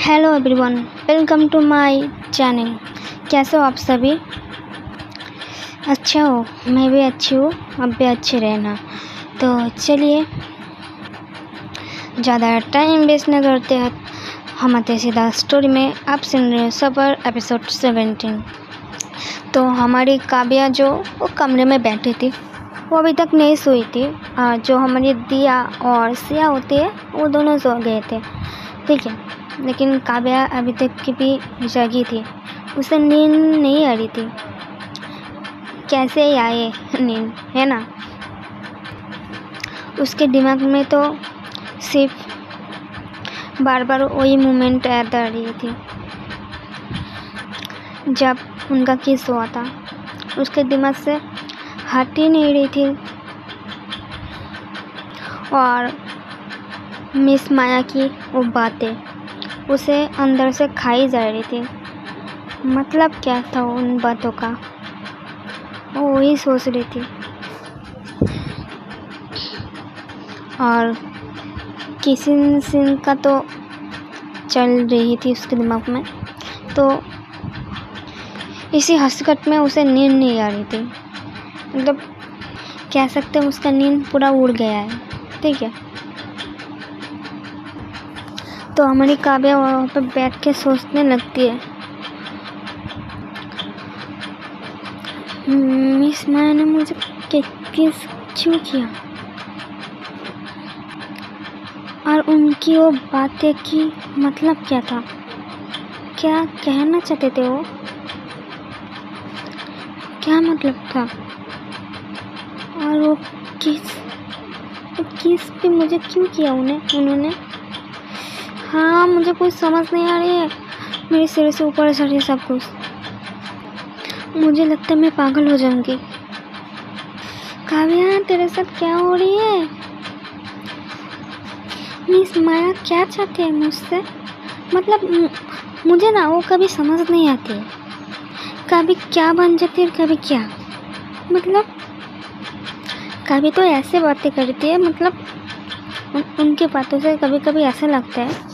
Hello everyone, welcome to my channel. कैसे हो आप सभी? अच्छा हो? मैं भी अच्छी हूँ, अब भी अच्छे रहना। तो चलिए ज़्यादा टाइम वेस्ट न करते हैं, हम आते सीधा स्टोरी में। आप सुन रहे हो सबर एपिसोड 17। तो हमारी काव्या जो वो कमरे में बैठी थी, वो अभी तक नहीं सोई थी। और जो हमारी दिया और सिया होती है वो दोनों सो गए थे, ठीक है। लेकिन काव्या अभी तक की भी जगी थी, उसे नींद नहीं आ रही थी। कैसे ही आए नींद, है ना। उसके दिमाग में तो सिर्फ बार बार वही मोमेंट याद आ रही थी जब उनका किस हुआ था। उसके दिमाग से हट ही नहीं रही थी। और मिस माया की वो बातें उसे अंदर से खाई जा रही थी। मतलब क्या था उन बातों का, वो वही सोच रही थी। और किसी सीन का तो चल रही थी उसके दिमाग में, तो इसी हकीकत में उसे नींद नहीं आ रही थी। मतलब कह सकते हैं उसका नींद पूरा उड़ गया है, ठीक है। तो हमारी काव्या वहाँ पर बैठ के सोचने लगती है, मिस माया ने मुझे किस क्यों किया, और उनकी वो बातें की मतलब क्या था, क्या कहना चाहते थे वो, क्या मतलब था। और वो किस भी मुझे क्यों किया उन्होंने। हाँ, मुझे कुछ समझ नहीं आ रही है, मेरे सिर से ऊपर चढ़ रही है सब कुछ। मुझे लगता है मैं पागल हो जाऊंगी। काव्या, तेरे साथ क्या हो रही है? मिस माया क्या चाहती है मुझसे? मतलब मुझे ना वो कभी समझ नहीं आती है, कभी क्या बन जाती है और कभी क्या। मतलब कभी तो ऐसे बातें करती है, मतलब उनके बातों से कभी कभी ऐसा लगता है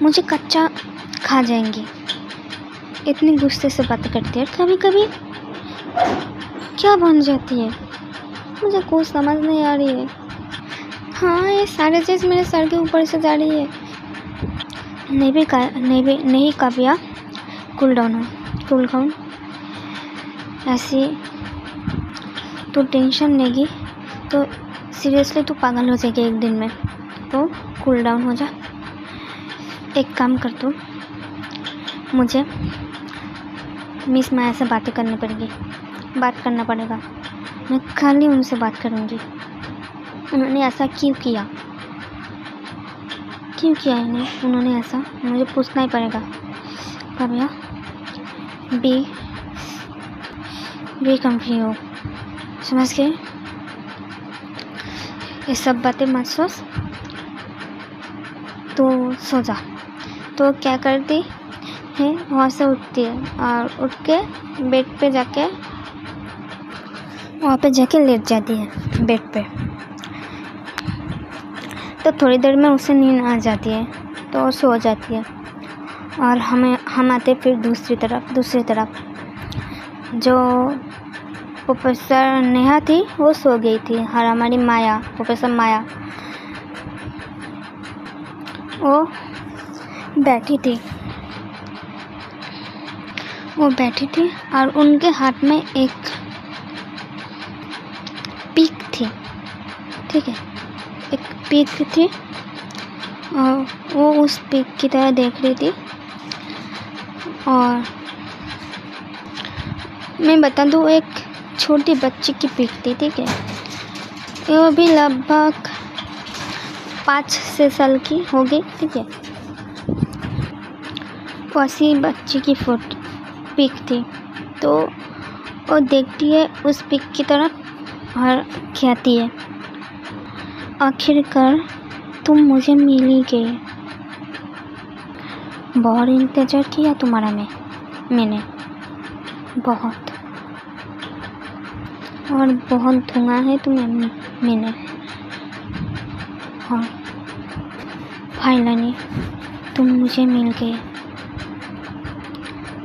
मुझे कच्चा खा जाएंगी, इतनी गुस्से से बातें करती है। कभी कभी क्या बन जाती है, मुझे कुछ समझ नहीं आ रही है। हाँ, ये सारे चीज़ मेरे सर के ऊपर से जा रही है। नहीं काव्या, कूल डाउन। ऐसी तो टेंशन लेगी तो सीरियसली तू पागल हो जाएगी एक दिन में। तो कूल डाउन हो जा। एक काम कर, तू मुझे मिस माया से बात करना पड़ेगा। मैं कल ही उनसे बात करूँगी। उन्होंने ऐसा क्यों किया उन्होंने ऐसा, मुझे पूछना ही पड़ेगा। काव्या, बी कंफ्यूज, समझ गए? ये सब बातें मत सोच, तो सो जा। तो क्या करती है, वहाँ से उठती है और उठ के बेड पे जाके वहाँ पे जाके लेट जाती है बेड पे। तो थोड़ी देर में उसे नींद आ जाती है, तो सो जाती है। और हम आते फिर दूसरी तरफ जो प्रोफेसर नेहा थी वो सो गई थी, और हमारी प्रोफेसर माया वो बैठी थी और उनके हाथ में एक पिक थी, ठीक है। एक पिक थी और वो उस पिक की तरह देख रही थी। और मैं बता दूँ, एक छोटी बच्ची की पिक थी, ठीक है। वो भी लगभग 5-6 साल की होगी, ठीक है। वैसी बच्ची की पिक थी। तो वो देखती है उस पिक की तरफ और कहती है, आखिरकार तुम मुझे मिल ही गए। बहुत इंतज़ार किया तुम्हारा मैंने बहुत, और बहुत ढूंढा है तुम्हें मैंने, और फाइनली तुम मुझे मिल गए।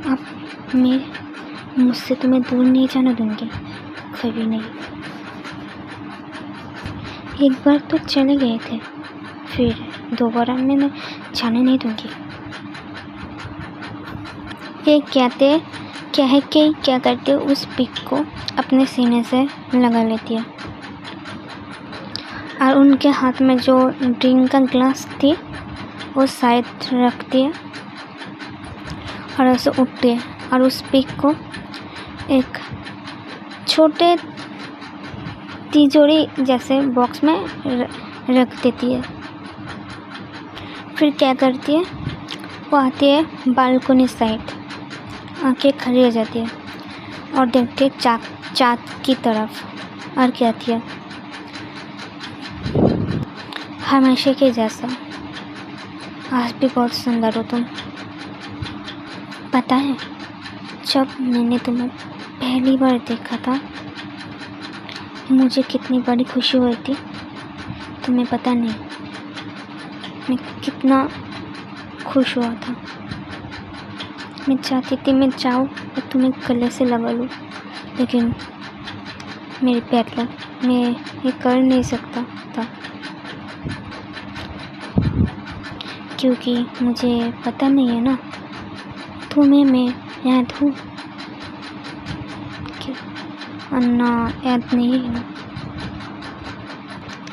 अब मैं मुझसे तुम्हें दूर नहीं जाने दूंगी, कभी नहीं। एक बार तो चले गए थे, फिर दोबारा मैं जाने नहीं दूंगी। ये क्या करते उस पिक को अपने सीने से लगा लेती है और उनके हाथ में जो ड्रिंक का ग्लास थी वो साइड रखती है और ऐसे उठती है और उस पिक को एक छोटे तिजोरी जैसे बॉक्स में रख देती है। फिर क्या करती है, वो आती है बालकनी साइड, आके खड़ी हो जाती है और देखती है चाँद की तरफ और कहती है, हमेशा के जैसा आज भी बहुत सुंदर हो तुम। पता है, जब मैंने तुम्हें पहली बार देखा था मुझे कितनी बड़ी खुशी हुई थी, तुम्हें पता नहीं मैं कितना खुश हुआ था। मैं चाहती थी मैं जाऊँ और तुम्हें गले से लगा लूँ, लेकिन मेरे पैर लग मैं ये कर नहीं सकता था, क्योंकि मुझे पता नहीं है ना तुम्हें मैं याद हूँ कि अन्ना याद नहीं है।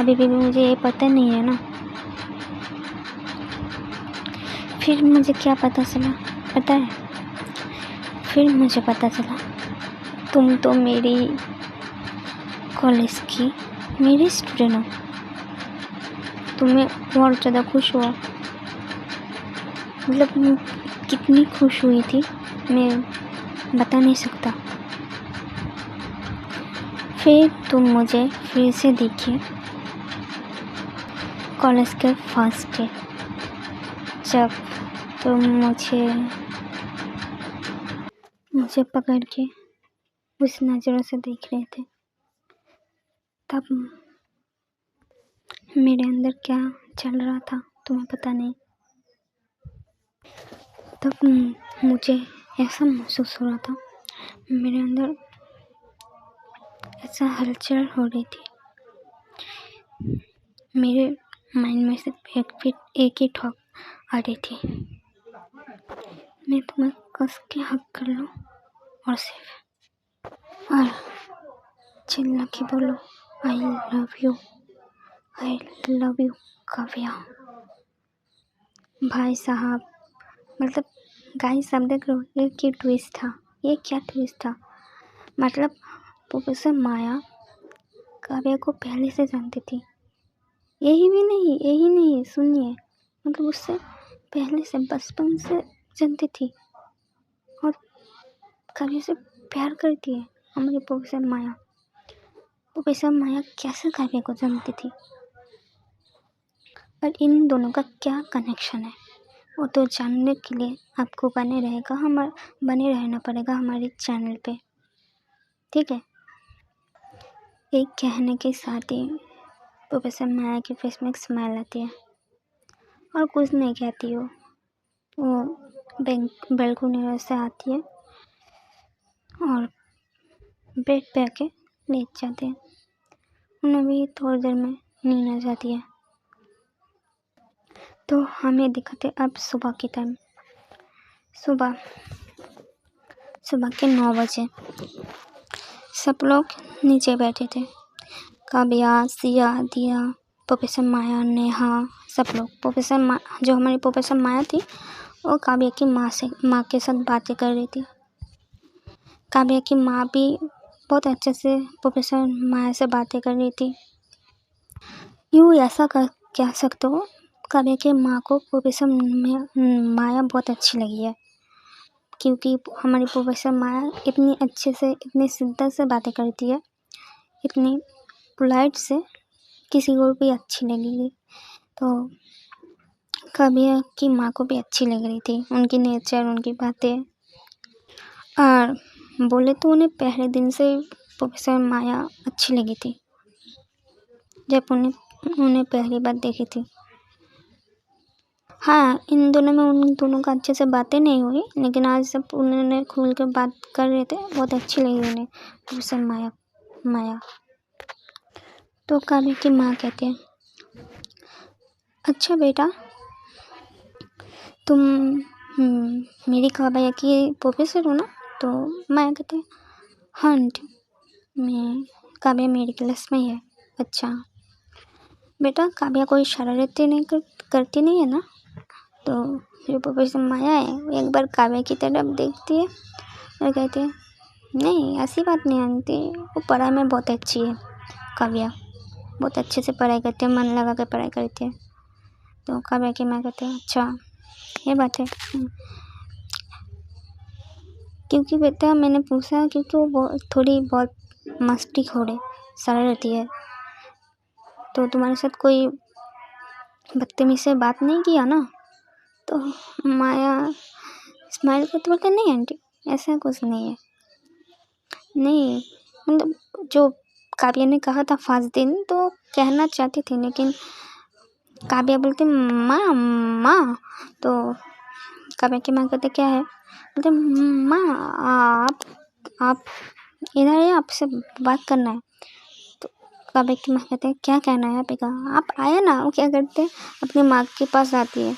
अभी भी मुझे ये पता नहीं है ना। फिर मुझे क्या पता चला पता है, फिर मुझे पता चला तुम तो मेरी कॉलेज की मेरी स्टूडेंट हो। तुम्हें और ज़्यादा खुश हुआ, मतलब मैं कितनी खुश हुई थी मैं बता नहीं सकता। फिर तुम मुझे फिर से देखिए कॉलेज के फर्स्ट डे, जब तुम मुझे पकड़ के उस नज़रों से देख रहे थे, तब मेरे अंदर क्या चल रहा था तुम्हें पता नहीं। तब मुझे ऐसा महसूस हो रहा था, मेरे अंदर ऐसा हलचल हो रही थी, मेरे माइंड में सिर्फ एक ही थॉट आ रही थी, मैं तुम्हें कस के हक कर लूँ और चिल्ला के बोलो आई लव यू काव्या। भाई साहब, मतलब गाइस सब देख लो, ये क्या ट्विस्ट था। मतलब प्रोफेसर माया काव्या को पहले से जानती थी। यही नहीं सुनिए, मतलब उससे पहले से बचपन से जानती थी और काव्या से प्यार करती है हमारी प्रोफेसर माया। प्रोफेसर माया कैसे काव्या को जानती थी और इन दोनों का क्या कनेक्शन है, वो तो जानने के लिए आपको बने रहना पड़ेगा हमारे चैनल पे, ठीक है। एक कहने के साथ ही प्रोफेसर माया के फेस में एक स्माइल आती है और कुछ नहीं कहती वो बेलकुनी से आती है और बेड पे आके लेट जाते हैं। उन्हें भी थोड़ी देर में नींद आ जाती है। तो हमें दिखाते अब सुबह के टाइम, सुबह के 9 बजे सब लोग नीचे बैठे थे। काव्या, सिया, दिया, प्रोफेसर माया, नेहा, सब लोग। जो हमारी प्रोफेसर माया थी वो काव्या की माँ के साथ बातें कर रही थी। काव्या की माँ भी बहुत अच्छे से प्रोफेसर माया से बातें कर रही थी। यूँ ऐसा कह सकते हो, काव्या के माँ को प्रोफेसर माया बहुत अच्छी लगी है, क्योंकि हमारी प्रोफेसर माया इतनी अच्छे से, इतनी शिद्दत से बातें करती है, इतनी पोलाइट से, किसी को भी अच्छी लगेगी। तो काव्या की माँ को भी अच्छी लग रही थी उनकी नेचर, उनकी बातें। और बोले तो उन्हें पहले दिन से प्रोफेसर माया अच्छी लगी थी जब उन्हें पहली बार देखी थी। हाँ, इन दोनों में उन दोनों का अच्छे से बातें नहीं हुई, लेकिन आज सब उन्होंने खुल कर बात कर रहे थे, बहुत अच्छी लगी उन्हें उससे माया। तो काव्या की माँ कहती है, अच्छा बेटा, तुम मेरी काव्या की प्रोफेसर हो ना? तो माया कहती है, हाँ आंटी, मैं काव्या मेरी क्लास में है। अच्छा बेटा, काव्या कोई शरारतें नहीं करती नहीं है ना? तो जो प्रोफेसर माया है वो एक बार काव्या की तरफ देखती है और कहती है, नहीं ऐसी बात नहीं आंटी, वो पढ़ाई में बहुत अच्छी है। काव्या बहुत अच्छे से पढ़ाई करती है, मन लगा कर पढ़ाई करती है। तो काव्या की माँ कहती है, अच्छा ये बात है। क्योंकि बेटा मैंने पूछा, क्योंकि वो थोड़ी बहुत मस्तीखोर है, शरारती है। तो तुम्हारे साथ कोई बदतमीज़ी से बात नहीं किया ना? तो माया स्माइल करते बोलते, नहीं आंटी, ऐसा कुछ नहीं है। नहीं मतलब जो काव्या ने कहा था फर्स्ट दिन, तो कहना चाहती थी, लेकिन काव्या बोलती माँ। तो काव्या की माँ कहते, क्या है? बोलते, माँ आप इधर आइए, आपसे बात करना है। तो काव्या की माँ कहते हैं, क्या कहना है आपका? आप आए ना। वो क्या करते हैं, अपनी माँ के पास आती है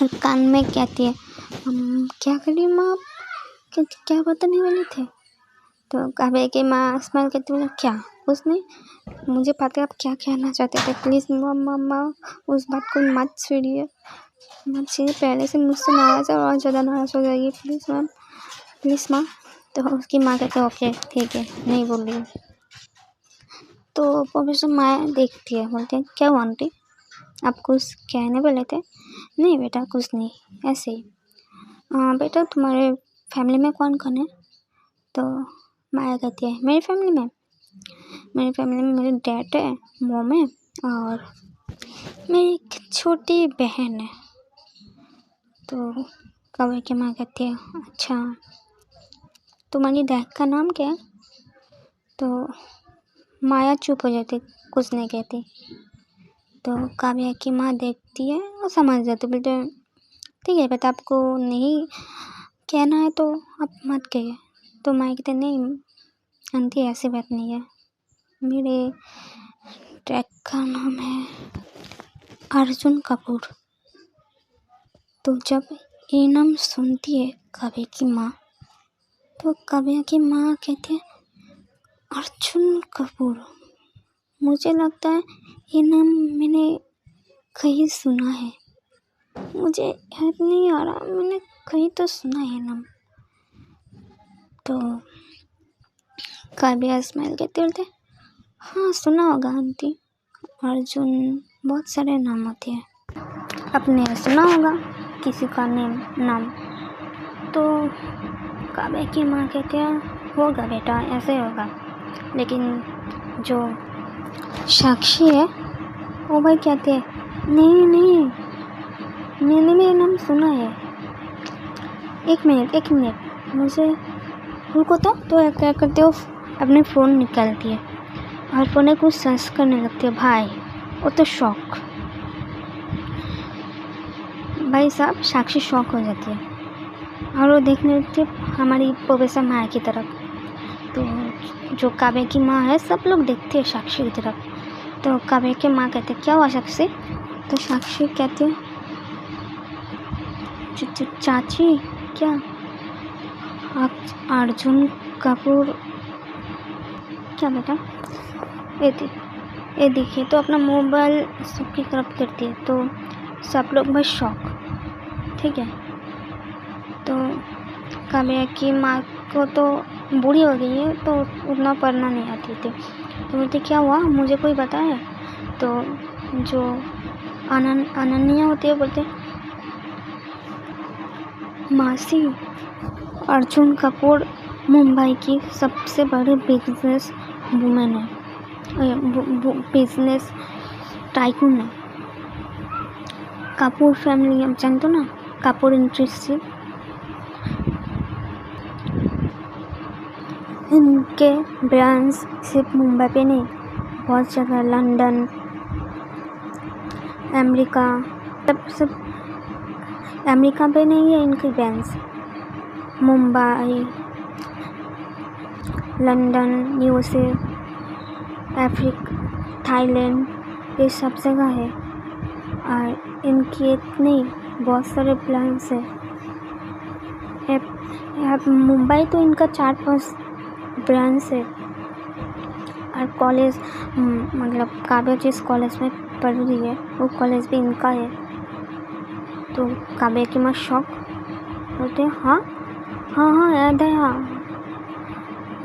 और कान में कहती है, क्या करी माँ, क्या बताने वाले थे? तो काव्या की माँ स्माइल करती बोले, क्या कुछ नहीं, मुझे पता है आप क्या कहना चाहते थे। प्लीज़ माँ उस बात को मत छेड़िए, पहले से मुझसे नाराज़ है और ज़्यादा नाराज़ हो जाएगी, प्लीज़ माँ। तो उसकी माँ कहती है, ओके ठीक है, नहीं बोल रही। तो प्रोफेसर माया देखती है, बोलते हैं, क्या हुआ आंटी, आप कुछ कहने वाले थे? नहीं बेटा कुछ नहीं, ऐसे ही। बेटा तुम्हारे फैमिली में कौन कौन है? तो माया कहती है, मेरी फैमिली में मेरे डैड है, मॉम है और मेरी एक छोटी बहन है। तो काव्या की माँ कहती है, अच्छा तुम्हारी डैड का नाम क्या है? तो माया चुप हो जाती, कुछ नहीं कहती। तो काव्या की माँ देखती है और समझ जाती, बोलते ठीक है बेटा, आपको नहीं कहना है तो आप मत कहिए। तो माया कहते, नहीं आंटी ऐसी बात नहीं है, मेरे डैड का नाम है अर्जुन कपूर। तो जब ये नाम सुनती है काव्या की माँ, तो काव्या की माँ कहती है, अर्जुन कपूर, मुझे लगता है ये नाम मैंने कहीं सुना है, मुझे याद नहीं आ रहा, मैंने कहीं तो सुना है नाम। तो काव्या स्माइल करते बोलते, हाँ सुना होगा आंटी, अर्जुन बहुत सारे नाम होते हैं, आपने सुना होगा किसी का नाम। तो काव्या की माँ कहते हैं, होगा बेटा, ऐसे होगा, लेकिन जो साक्षी है वो भाई कहते हैं, नहीं मैंने भी नाम सुना है। एक मिनट मुझे रुको। तो क्या करते हो, अपने फ़ोन निकालती है और फ़ोन में कुछ सर्च करने लगती है। भाई वो तो शॉक, भाई साहब साक्षी शॉक हो जाती है और वो देखने लगती है हमारी प्रोफेसर माया की तरफ। तो जो काव्या की माँ है, सब लोग देखते हैं साक्षी की तरफ। तो काव्या की माँ कहते, क्या हुआ साक्षी? तो साक्षी कहती है, चाची क्या अर्जुन कपूर? क्या बेटा? ये देखिए। तो अपना मोबाइल सबकी तरफ करती है, तो सब लोग बस शॉक, ठीक है। तो काव्या की माँ को तो बूढ़ी हो गई है, तो उतना पढ़ना नहीं आती थी। तो बोलती, क्या हुआ, मुझे कोई बताए? तो जो अनन्या होती है बोलते, मासी अर्जुन कपूर मुंबई की सबसे बड़ी बिजनेस वुमेन है, बिजनेस टाइकून है। कपूर फैमिली आप जानते हो ना, कपूर इंडस्ट्री, इनके ब्रांच सिर्फ मुंबई पे नहीं, बहुत जगह लंदन, अमेरिका, सब अमेरिका पे नहीं है इनकी branch, Mumbai, London, USA, Africa, Thailand, ये सब जगह है। और इनकी इतनी बहुत सारे प्लान्स है। मुंबई तो इनका 4-5 ब्रांच है। और कॉलेज मतलब काव्या जिस कॉलेज में पढ़ रही है वो कॉलेज भी इनका है। तो काव्या की माँ शौक बोलते हैं, हाँ हाँ हाँ याद है, हाँ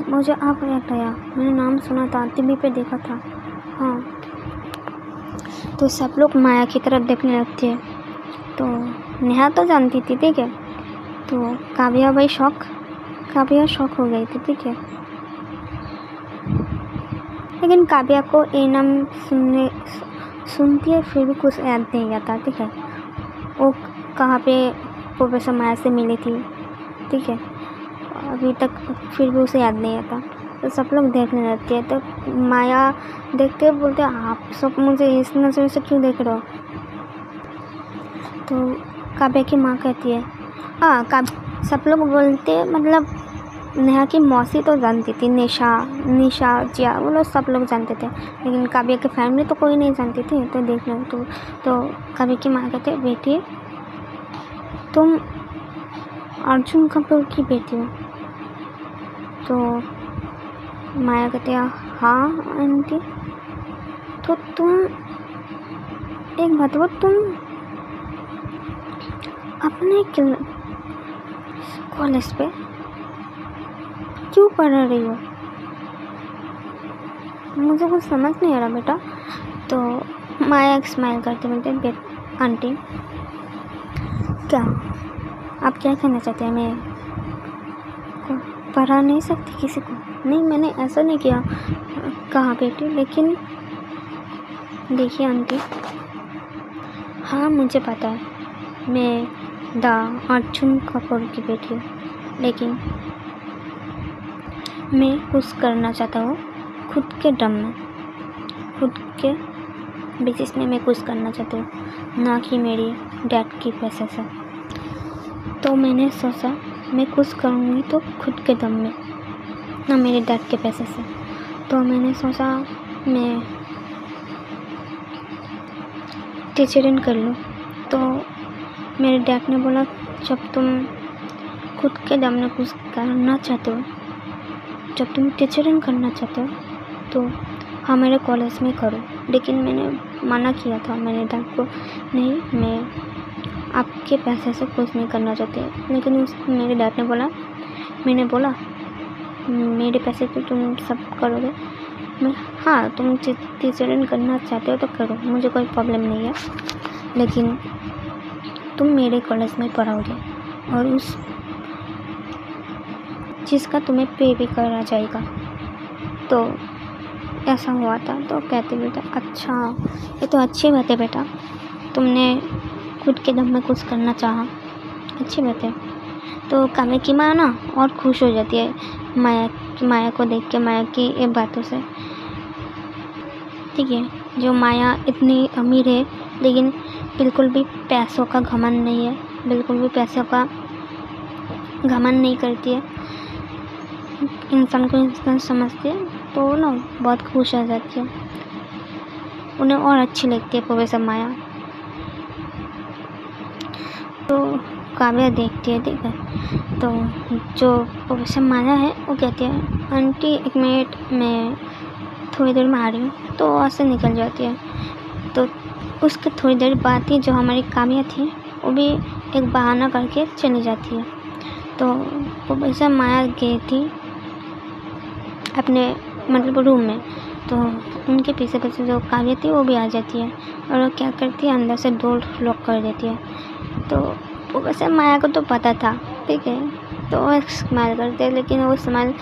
मुझे अब याद आया, मैंने नाम सुना था, टीवी पे देखा था। हाँ, तो सब लोग माया की तरफ देखने लगते हैं। तो नेहा तो जानती थी, ठीक है। तो काव्या शौक हो गई थी, ठीक है। लेकिन काव्या को ये नाम सुनती है फिर भी कुछ याद नहीं आता, ठीक है। वो कहाँ पे प्रोफेसर माया से मिली थी, ठीक है, अभी तक फिर भी उसे याद नहीं आता। तो सब लोग देखने लगते हैं। तो माया देखते बोलते आप सब मुझे इस नज़र से क्यों देख रहे हो। तो काव्या की माँ कहती है, हाँ सब लोग बोलते मतलब नेहा की मौसी तो जानती थी, निशा जिया, वो लोग सब लोग जानते थे। लेकिन काव्या की फैमिली तो कोई नहीं जानती थी। तो देख लो। तो काव्या की माँ कहते बेटी तुम अर्जुन कपूर की बेटी हो। तो माया कहती है, हाँ आंटी। तो तुम एक बात बताओ, तुम अपने कॉलेज पे क्यों पढ़ रही हो, मुझे कुछ समझ नहीं आ रहा बेटा। तो माया एक स्माइल करते बोलते, आंटी क्या आप क्या कहना चाहते हैं, मैं को पढ़ा नहीं सकती किसी को। नहीं, मैंने ऐसा नहीं किया, कहा बेटी। लेकिन देखिए आंटी, हाँ मुझे पता है मैं अर्जुन कपूर की बेटी हूँ, लेकिन मैं कुछ करना चाहता हूँ खुद के दम में, खुद के बेसिस में मैं कुछ करना चाहती हूँ, ना कि मेरी डैड की पैसे से। तो मैंने सोचा मैं कुछ करूँगी तो खुद के दम में, ना मेरे डैड के पैसे से। तो मैंने सोचा मैं टीचरिंग कर लूँ। तो मेरे डैड ने बोला जब तुम खुद के दम में कुछ करना चाहते हो, जब तुम टीचरिंग करना चाहते हो तो हमारे कॉलेज में करो। लेकिन मैंने मना किया था मैंने डैड को, नहीं मैं आपके पैसे से कुछ नहीं करना चाहती। लेकिन मेरे डैड ने बोला, मैंने बोला मेरे पैसे तो तुम सब करोगे, मैं हाँ तुम टीचरिंग करना चाहते हो तो करो, मुझे कोई प्रॉब्लम नहीं है, लेकिन तुम मेरे कॉलेज में पढ़ाओगे और उस चीज़ का तुम्हें पे भी करा जाएगा। तो ऐसा हुआ था। तो कहते बेटा अच्छा, ये तो अच्छी बात है बेटा, तुमने खुद के दम में कुछ करना चाहा, अच्छी बात है। तो काव्या की माँ ना और खुश हो जाती है माया को देख के, माया की ये बातों से, ठीक है। जो माया इतनी अमीर है लेकिन बिल्कुल भी पैसों का घमंड नहीं है, बिल्कुल भी पैसों का घमंड नहीं करती है, इंसान को इंसान समझती है, तो ना बहुत खुश हो जाती है, उन्हें और अच्छी लगती है प्रोफेसर माया। तो काव्या देखती है, ठीक है। तो जो प्रोफेसर माया है वो कहती है आंटी एक मिनट, मैं थोड़ी देर में आ रही हूँ। तो वहाँ से निकल जाती है। तो उसके थोड़ी देर बाद ही जो हमारी काव्या थी वो भी एक बहाना करके चली जाती है। तो प्रोफेसर माया गई थी अपने मतलब रूम में, तो उनके पीछे पीछे जो काव्या थी वो भी आ जाती है और वो क्या करती है अंदर से डोर लॉक कर देती है। तो वैसे माया को तो पता था, ठीक है, तो वो स्माइल करती है, लेकिन वो स्माइल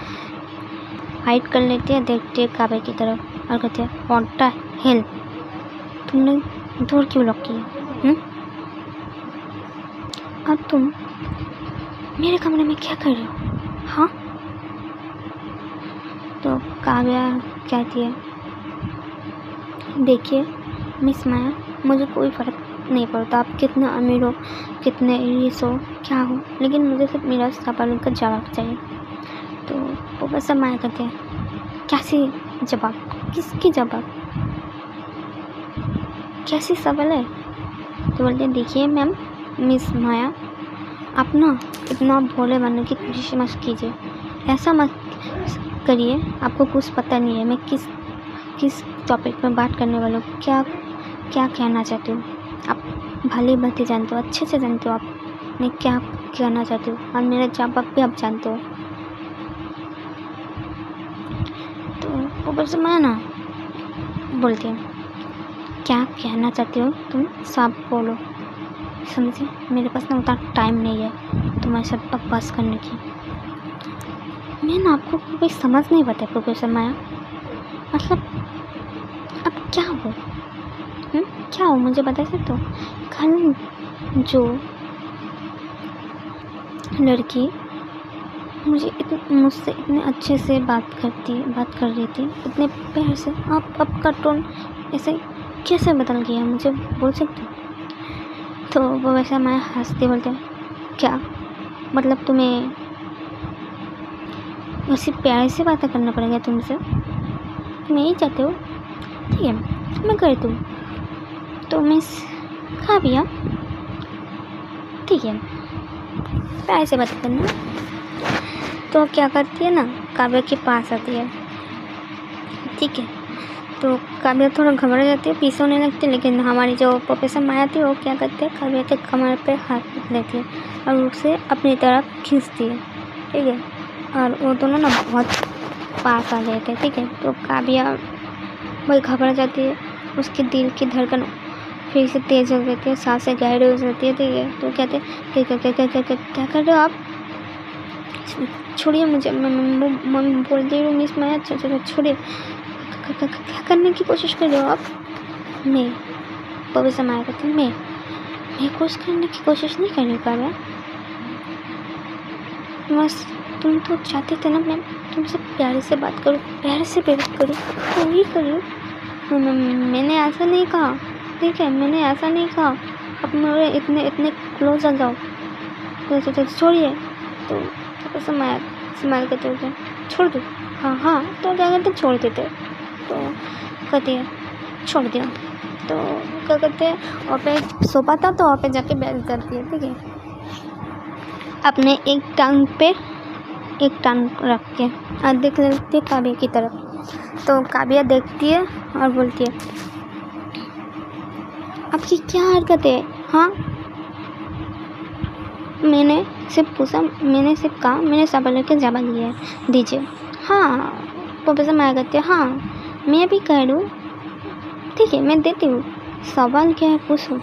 हाइड कर लेती है, देखती है काव्या की तरफ और कहती है व्हाट द हेल, तुमने डोर क्यों लॉक किया, और तुम मेरे कमरे में क्या कर रहे हो, हाँ। तो काव्या कहती है देखिए मिस माया, मुझे कोई फ़र्क नहीं पड़ता आप कितना अमीर हो, कितने रिच हो, क्या हो, लेकिन मुझे सिर्फ मेरा सवाल का जवाब चाहिए। तो वो बस माया कहते हैं, कैसी जवाब, किसकी जवाब, कैसी सवाल है। तो बोलते हैं, देखिए मैम, मिस माया, आप ना इतना भोले बनने की कोशिश मत कीजिए, ऐसा मत करिए, आपको कुछ पता नहीं है मैं किस टॉपिक में बात करने वाला हूँ, क्या कहना चाहती हूँ। आप भली भांति जानते हो, अच्छे से जानते हो आप मैं क्या कहना चाहती हूँ, और मेरा जवाब भी आप जानते हो। तो ऊपर से मैं ना बोलती हूँ, क्या कहना चाहती हो तुम, साफ बोलो, समझे, मेरे पास ना उतना टाइम नहीं है तुम्हारे साथ बकवास करने की। मैं ना आपको कोई समझ नहीं पाता प्रोफेसर माया, मतलब अब क्या हो, क्या हो मुझे बता सकते हो। कल जो लड़की मुझसे इतने अच्छे से बात कर रही थी, इतने प्यार से, आप आपका टोन ऐसे कैसे बदल गया, मुझे बोल सकते हो। तो वो वैसे मैं हंसते बोलते, क्या मतलब तुम्हें उसी प्यार से बातें करना पड़ेगा तुमसे, तुम यही चाहते हो, ठीक है मैं करती हूँ। तो मिस काव्या, ठीक है प्यार से बातें करना। तो क्या करती है ना, काव्या के पास आती है, ठीक है। तो काव्या थोड़ा घबरा जाती है, पीछे होने लगती है, लेकिन हमारी जो प्रोफेसर माया थी वो क्या करती है, काव्या के कमर पे हाथ रख लेती है और उसे अपनी तरफ खींचती है, ठीक है। और वो दोनों ना बहुत पास आ गए थे, ठीक है। तो काव्या वही घबरा जाती है, उसके दिल की धड़कन फिर से तेज़ हो जाती है, सांसें गहरी हो जाती है, ठीक है। तो कहते क्या कर रहे हो आप, छोड़िए मुझे, मैं बोल दे रही हूँ मिस माया, छोड़िए, क्या करने की कोशिश कर रहे हो आप। मैं प्रोफेसर माया कहती हूँ, मैं कुछ करने की कोशिश नहीं कर रही काव्या, बस तुम तो चाहते थे ना मैं तुमसे प्यारे से बात करूँ, प्यारे से बात करूँ, तो वही करूँ। मैंने ऐसा नहीं कहा, ठीक है, मैंने ऐसा नहीं कहा अब मेरे इतने क्लोज आ जाओ, तो छोड़िए। तो स्माइल करते हुए, छोड़ दो, हाँ तो क्या कहते छोड़ देते। तो कहती है छोड़ दिया। तो क्या कहते हैं, वहाँ पे सोफा था तो वहाँ पे जाके बैठ जाती है, ठीक है, अपने एक टांग रख के और देख लेती है काव्या की तरफ। तो काव्या देखती है और बोलती है, आपकी क्या हरकत है, हाँ मैंने सिर्फ पूछा, मैंने सिर्फ कहा, मैंने सवाल के जवाब दिया दीजिए। हाँ प्रोफेसर माया कहती है, हाँ मैं भी कह दूँ, ठीक है मैं देती हूँ, सवाल क्या है पूछो,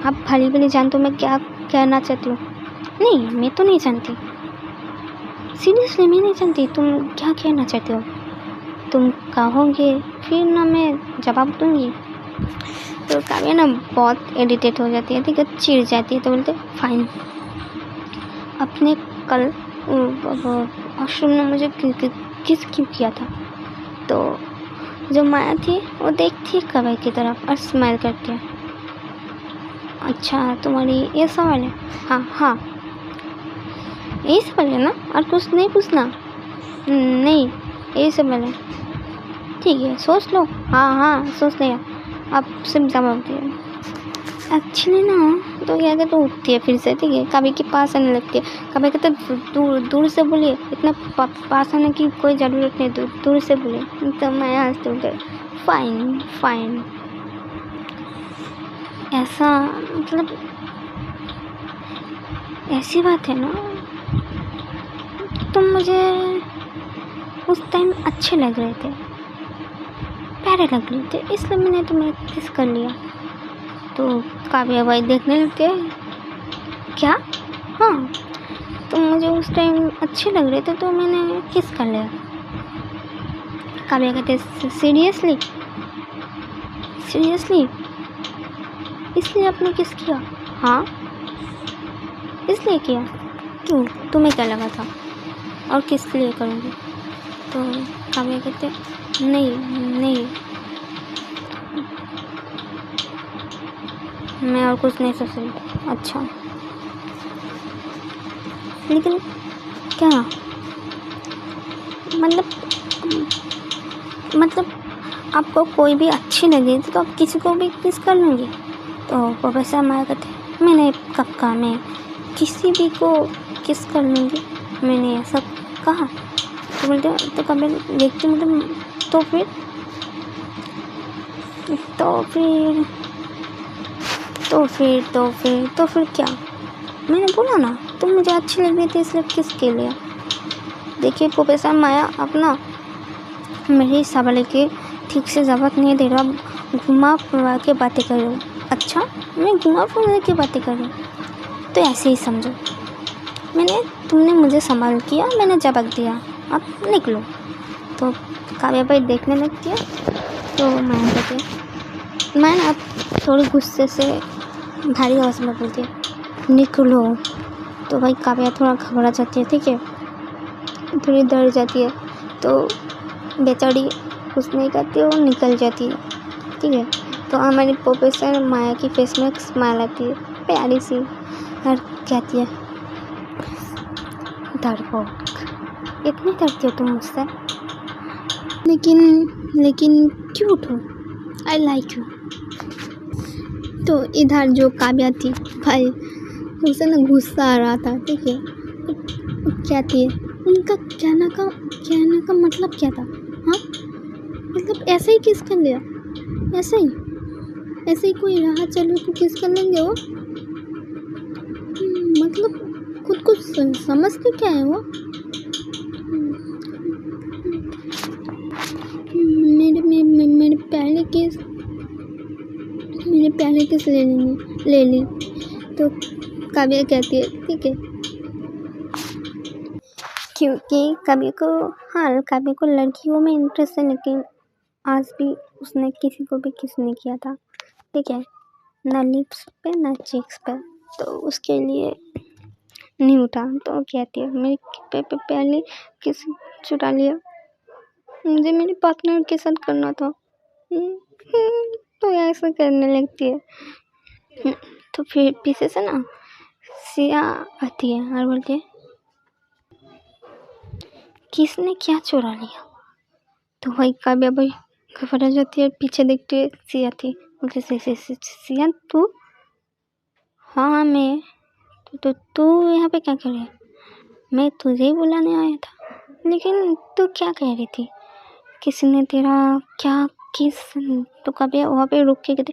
आप भली भली जानते हो मैं क्या कहना चाहती हूँ। नहीं मैं तो नहीं जानती, सीरियसली मैं नहीं जानती तुम क्या कहना चाहते हो, तुम कहोगे फिर ना मैं जवाब दूँगी। तो काव्या ना बहुत इरिटेट हो जाती है, ठीक है, चिढ़ जाती है। तो बोलते फाइन, अपने कल वॉशरूम में मुझे किस क्यों किया था। तो जो माया थी वो देखती है काव्या की तरफ और स्माइल करती है, अच्छा तुम्हारी ये सवाल है, हाँ यही सवाल है ना, और कुछ नहीं पूछना, नहीं यही सवाल है, ठीक है सोच लो, हाँ सोच लिया, आप सिर्फ जवाब दिए। एक्चुअली ना तो क्या कहते उठती है फिर से, ठीक है, काव्या के पास आने लगती है। काव्या कहते दूर से बोलिए, इतना पास आने की कोई ज़रूरत नहीं, दूर से बोलिए। तो मैं हंसते उठे, फाइन ऐसा, मतलब ऐसी बात है ना, तुम मुझे उस टाइम अच्छे लग रहे थे, प्यारे लग रहे थे, इसलिए मैंने तुम्हें किस कर लिया। तो काव्या भाई देखने लगते हैं, क्या, हाँ तुम मुझे उस टाइम अच्छे लग रहे थे तो मैंने किस कर लिया। काव्या कहते सीरियसली इसलिए आपने किस किया, हाँ इसलिए किया, क्यों तुम्हें क्या लगा था और किस लिए करूँगी। तो काव्या कहते नहीं मैं और कुछ नहीं सोच रही। अच्छा, लेकिन क्या मतलब आपको कोई भी अच्छी लगी तो आप किसी को भी किस कर लूँगी? तो प्रोफेसर माया कहते मैंने कब कहा मैं किसी भी को किस कर लूँगी, मैंने ऐसा कहा? तो बोलते तो कभी देखती मतलब तो फिर क्या? मैंने बोला ना तुम मुझे अच्छी लग रही थी इसलिए किसके लिए। देखिए प्रोफेसर माया अपना मेरी सवाल के ठीक से जवाब नहीं दे रहा, घुमा फिरा के बातें कर रहे हो। अच्छा, मैं घुमा फिरा के बातें कर रही हूँ तो ऐसे ही समझो, तुमने मुझे सवाल किया, मैंने जवाब दिया, अब निकलो। तो काव्या भाई देखने लगती है। तो माया कहती है, मैं ना थोड़ी गुस्से से भारी आवाज़ में बोलती है निकलो। तो भाई काव्या थोड़ा घबरा जाती है, ठीक है, थोड़ी डर जाती है। तो बेचारी कुछ नहीं करती, वो निकल जाती है, ठीक है। तो हमारी प्रोफेसर माया की फेस में एक स्माइल आती है प्यारी सी, और कहती है डरपोक, इतनी डरती हो तुम मुझसे, लेकिन क्यूट हो, आई लाइक यू। तो इधर जो काव्या थी भाई उसे ना गुस्सा आ रहा था, ठीक है। क्या थी उनका कहने का मतलब क्या था? हाँ, मतलब ऐसे ही किस कर लिया, ऐसे ही कोई राह चलो तो किस कर लेंगे वो? मतलब खुद को समझते क्या है वो? मेरे पहले किस ले ली। तो काव्या कहती है ठीक है, क्योंकि काव्या को लड़कियों में इंटरेस्ट है, लेकिन आज भी उसने किसी को भी किस नहीं किया था, ठीक है, ना लिप्स पे ना चीक्स पे। तो उसके लिए नहीं उठा। तो कहती है मेरे पे पहले किस चुरा लिया, मुझे मेरे पार्टनर के साथ करना था। तो ऐसा करने लगती है। तो फिर पीछे से ना सिया आती है और बोलती है किसने क्या चुरा लिया। तो भाई काव्या भाई घबरा जाती है, पीछे देखती है सिया थी, बोलती सिया तू? हाँ मैं। तो तू यहाँ पे क्या कर रही है? मैं तुझे ही बुलाने आया था, लेकिन तू क्या कह रही थी? किसी ने तेरा क्या किस? तो कभी वहाँ पे रुक के कहते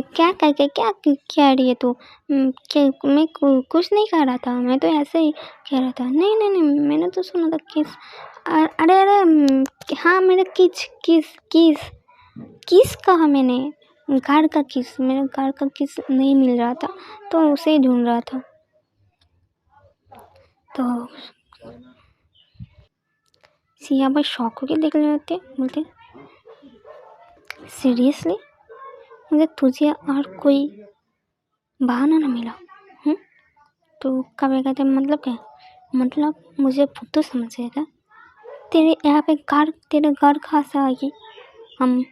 क्या कह रही है तू? मैं कुछ नहीं कह रहा था, मैं तो ऐसे ही कह रहा था। नहीं मैंने तो सुना था किस। अरे हाँ, मेरा किस कहा मैंने? घर का किस, मेरे घर का किस नहीं मिल रहा था तो उसे ही ढूंढ रहा था। तो सिया भाई शौक होकर देख रहे होते, बोलते सीरियसली मुझे तुझे और कोई बहाना ना मिला? तो कभी कहते मतलब क्या? मतलब मुझे फुद्दू समझेगा? तेरे घर कहाँ से आएगी? हम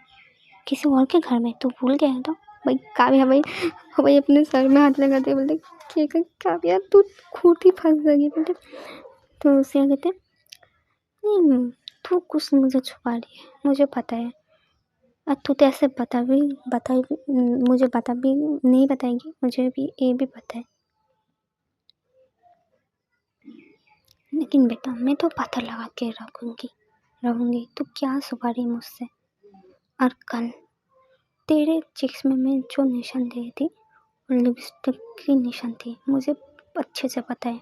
किसी और के घर में तो भूल गया था भाई। काव्या भाई अपने सर में हाथ लगाते बोलते क्या काव्या तू खुद ही फंस जाएगी बोलते। तो उसे कहते नहीं तू कुछ मुझे छुपा रही है, मुझे पता है। और तू तो ऐसे मुझे बता भी नहीं बताएगी, मुझे भी ये भी पता है। लेकिन बेटा मैं तो पता लगा के रहूँगी तो क्या छुपा रही मुझसे? और कल तेरे चिक्स में मैं जो निशान दी थी वो लिपस्टिक की निशान थी, मुझे अच्छे से पता है।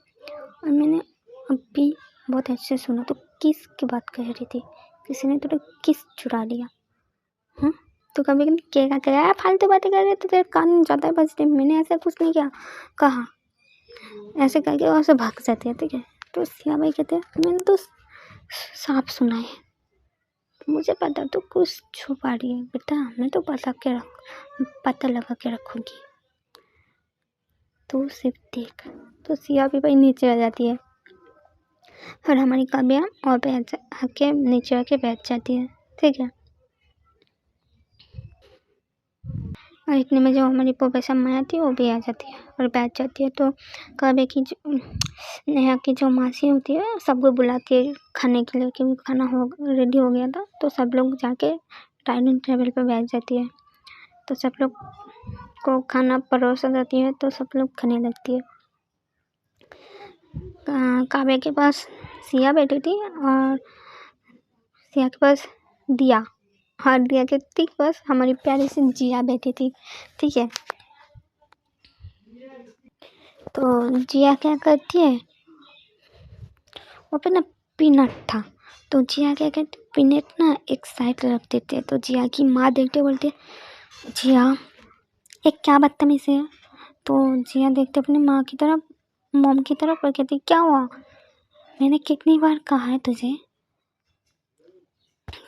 और मैंने अभी बहुत अच्छे से सुना, तो किस की बात कह रही थी? किसी ने तो किस चुरा लिया। तो कभी क्या फालतू बातें कर रहे थे, तेरे कान ज़्यादा बजते। मैंने ऐसा कुछ नहीं किया कहा, ऐसे करके वहाँ से भाग जाती है, ठीक है। तो सिया भाई कहते हैं मैंने तो साफ सुना है, मुझे पता तो कुछ छुपा रही है बेटा, मैं तो पता लगा के रखूँगी। तो सिर्फ देख। तो सिया भाई नीचे आ जाती है और हमारी काव्या और आके नीचे आके बैठ जाती है, ठीक है। और इतने में जो हमारी प्रोफेसर माया थी वो भी आ जाती है और बैठ जाती है। तो कभी की नेहा की जो मासी होती है सबको बुलाती है खाने के लिए, क्योंकि खाना हो रेडी हो गया था। तो सब लोग जाके डाइनिंग टेबल पर बैठ जाती है। तो सब लोग को खाना परोसा जाती है तो सब लोग खाने लगती है। काव्या के पास सिया बैठी थी और सिया के पास दिया, और दिया के ठीक पास हमारी प्यारी सी जिया बैठी थी। ठीक है, तो जिया क्या करती है, वो पे ना पीनट था। तो जिया क्या करती है, पीनट ना एक साइड रख देते हैं। तो जिया की माँ देखते बोलती है, जिया एक क्या बदतमीज़ी है। तो जिया देखते अपनी माँ की तरफ, मॉम की तरफ, और कहती क्या हुआ, मैंने कितनी बार कहा है तुझे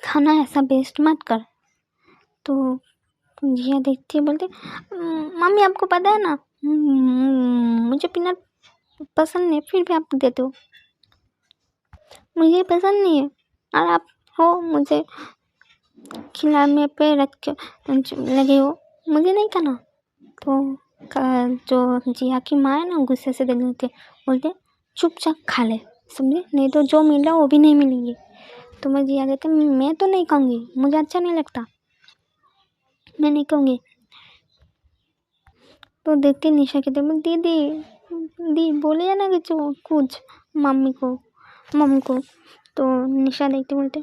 खाना ऐसा वेस्ट मत कर। तो जिया देखती है बोलती मम्मी आपको पता है ना मुझे पीनट पसंद नहीं, फिर भी आप देते हो, मुझे पसंद नहीं है और आप हो मुझे खिलाने पे रख के लगे हो, मुझे नहीं खाना। तो जो जिया की माँ है ना गुस्से से देख लेती है, बोलते चुपचाप खा ले, समझे, नहीं तो जो मिल रहा वो भी नहीं मिलेंगे। तो मैं जिया कहते मैं तो नहीं खाऊंगी, मुझे अच्छा नहीं लगता, मैं नहीं खाऊंगी। तो देखती निशा कहते दीदी दी बोले ना कुछ मम्मी को मम्मी को। तो निशा देखते बोलते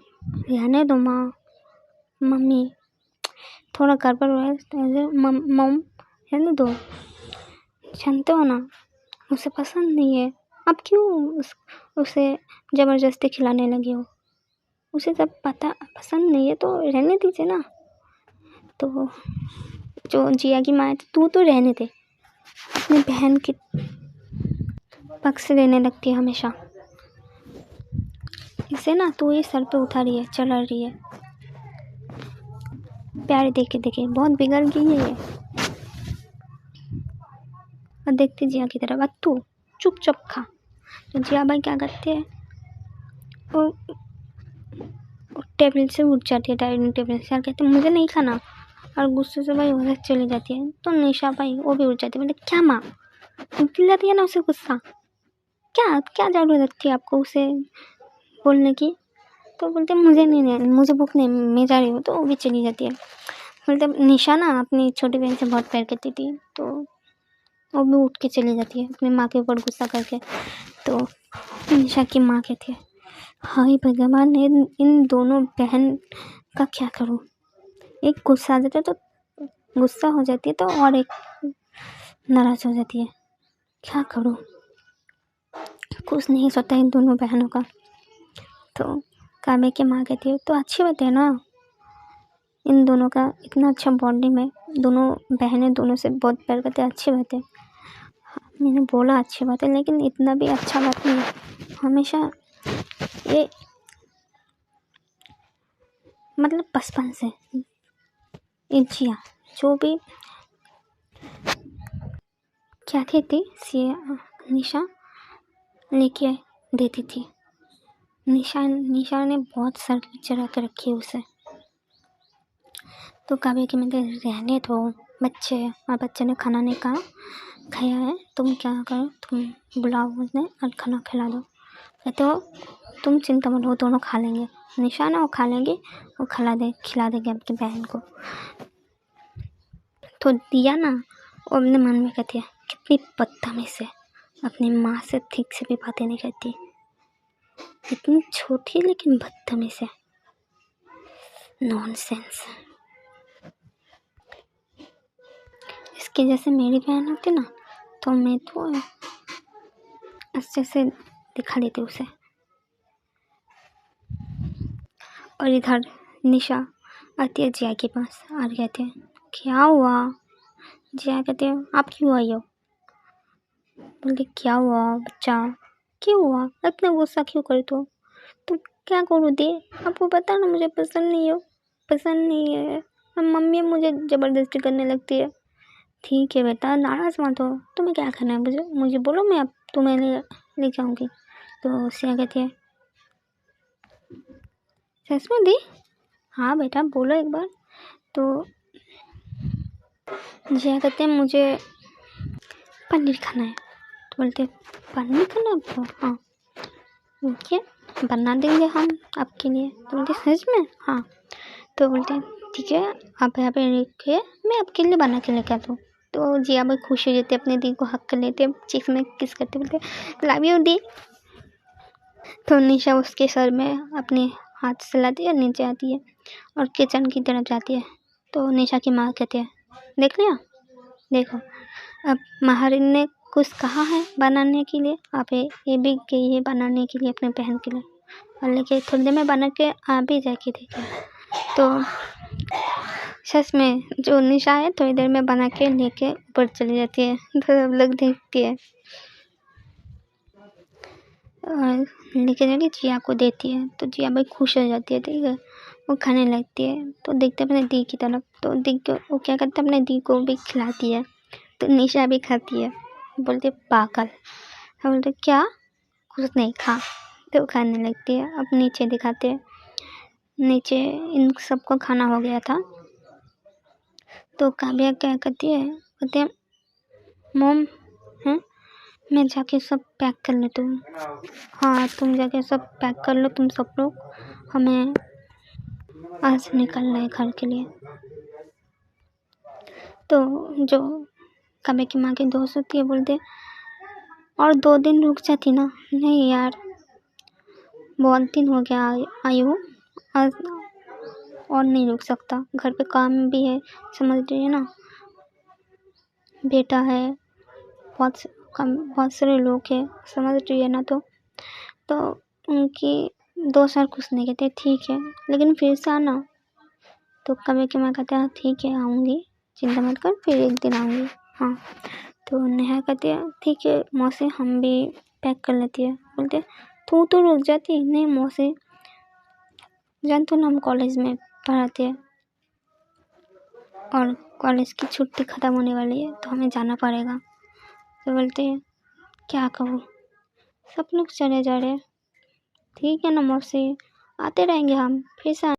रहने दो माँ, मम्मी थोड़ा गड़बड़ हो रहा है, मम रहने दो, जानते हो ना उसे पसंद नहीं है, आप क्यों उसे ज़बरदस्ती खिलाने लगे हो, उसे जब पसंद नहीं है तो रहने दीजिए ना। तो जो जिया की माँ है तू तो रहने दे, अपनी बहन की पक्ष लेने लगती है हमेशा, इसे ना तू ही सर पे उठा रही है, चला रही है, प्यार देखे देखे बहुत बिगड़ गई है ये। और देखती जिया की तरफ, तू चुपचाप खा। तो जिया भाई क्या करते हैं, वो टेबल से उठ जाती है, डाइनिंग टेबल से, और कहते मुझे नहीं खाना, और गुस्से से भाई उधर चली जाती है। तो निशा भाई वो भी उठ जाती है, बोले क्या माँ दिलाती है ना उसे गुस्सा, क्या क्या ज़रूरत थी आपको उसे बोलने की। तो बोलते मुझे नहीं, मुझे भूख नहीं, मैं जा रही हूँ। तो वो भी चली जाती है। मतलब निशा ना अपनी छोटी बहन से बहुत प्यार करती थी, तो वो भी उठ के चली जाती है अपनी माँ के ऊपर गुस्सा करके। तो निशा की माँ कहती है हाय भगवान, इन दोनों बहन का क्या करूँ, एक गुस्सा आ जाता है तो गुस्सा हो जाती है, तो और एक नाराज़ हो जाती है, क्या करूँ, कुछ नहीं सोता इन दोनों बहनों का। तो काव्या की माँ कहती है तो अच्छी बात है ना, इन दोनों का इतना अच्छा बॉन्डिंग है, दोनों बहनें दोनों से बहुत प्यार करते हैं, अच्छी बात है। मैंने बोला अच्छी बात है, लेकिन इतना भी अच्छा बात नहीं है, हमेशा ये मतलब बचपन से ये जिया जो भी क्या थी निशा लेके देती थी, निशा ने बहुत सर चढ़ा के रखी उसे। तो काव्या की मैंने रहने दो बच्चे, और बच्चे ने खाना नहीं खाया है, तुम क्या करो, तुम बुलाओ उसने और खाना खिला दो। कहते हो तुम चिंता मत, वो दोनों खा लेंगे, निशा ना वो खा लेंगे, वो खिला देंगे अपनी बहन को। तो दिया ना वो अपने मन में कहती है कितनी बदतमीज़ है, अपनी माँ से ठीक से भी बातें नहीं करती, इतनी छोटी है लेकिन बदतमीज़ है, नॉनसेंस। इसके जैसे मेरी बहन होती ना तो मैं तो अच्छे से दिखा देती उसे। और इधर निशा आती है जिया के पास और कहते हैं क्या हुआ। जिया कहते हैं आप क्यों आई हो। बोलते क्या हुआ बच्चा, क्यों हुआ, इतना गुस्सा क्यों करे तो क्या करूँ दी, आपको पता ना मुझे पसंद नहीं है, मम्मी मुझे ज़बरदस्ती करने लगती है। ठीक है बेटा नाराज़ मत हो, तुम्हें क्या करना है मुझे बोलो, मैं अब तुम्हें ले जाऊँगी। तो सिया कहती है सच में दी, हाँ बेटा बोलो एक बार। तो जिया कहते हैं मुझे पनीर खाना है। तो बोलते पनीर खाना है आपको? हाँ। ओके, बना देंगे हम आपके लिए। तो बोलते सच में? हाँ। तो बोलते ठीक है, आप यहाँ पे रखिए, मैं आपके लिए बना के लेके आता हूँ। तो जिया भाई खुश हो जाते, अपने दी को हक कर लेते, चीख में किस करते, बोलते लव यू दी। तो निशा उसके सर में अपने हाथ से लाती है, नीचे आती है और किचन की तरफ जाती है। तो निशा की माँ कहती है देख लिया, देखो अब महारिन ने कुछ कहा है बनाने के लिए, आप ये भी गई है बनाने के लिए अपने बहन के लिए, और लेके थोड़ी देर में बना के आ भी जाएगी। देखिए तो सच में जो निशा है थोड़ी देर में बना के लेके ऊपर चली जाती है। तो सब लोग देखती है और लेके जाके जिया को देती है। तो जिया भाई खुश हो जाती है, ठीक है, वो खाने लगती है। तो देखते अपने दी की तरफ, तो दी को वो क्या करता है अपने दी को भी खिलाती है। तो निशा भी खाती है, बोलते पागल। हम बोलते क्या, कुछ नहीं खा। तो खाने लगती है। अब नीचे दिखाते हैं, नीचे इन सबको खाना हो गया था। तो काव्या क्या करती है, कहते हैं मोम हैं, मैं जाके सब पैक कर लेती हूँ। हाँ तुम जाके सब पैक कर लो तुम सब लोग, हमें आज निकलना है घर के लिए। तो जो काव्या की माँ की दोस्त होती है बोलते और 2 दिन रुक जाती ना। नहीं यार, बहुत दिन हो गया आई हूँ, आज और नहीं रुक सकता, घर पे काम भी है, समझ रही है ना, बेटा है, बहुत सारे लोग हैं, समझ रही है ना। तो उनकी दोस्त और कुछ नहीं कहते ठीक है, लेकिन फिर से आना। तो कभी कि मैं कहते हैं ठीक है आऊँगी, चिंता मत कर, फिर एक दिन आऊँगी। हाँ। तो नेहा कहती है ठीक है मौसी, हम भी पैक कर लेती है। बोलते तू तो रुक जाती। नहीं मौसी, जान तो ना हम कॉलेज में पढ़ाते हैं और कॉलेज की छुट्टी ख़त्म होने वाली है, तो हमें जाना पड़ेगा। तो बोलते हैं क्या कहूँ, सब लोग चले जा रहे हैं। ठीक है ना मौसी, आते रहेंगे हम, फिर से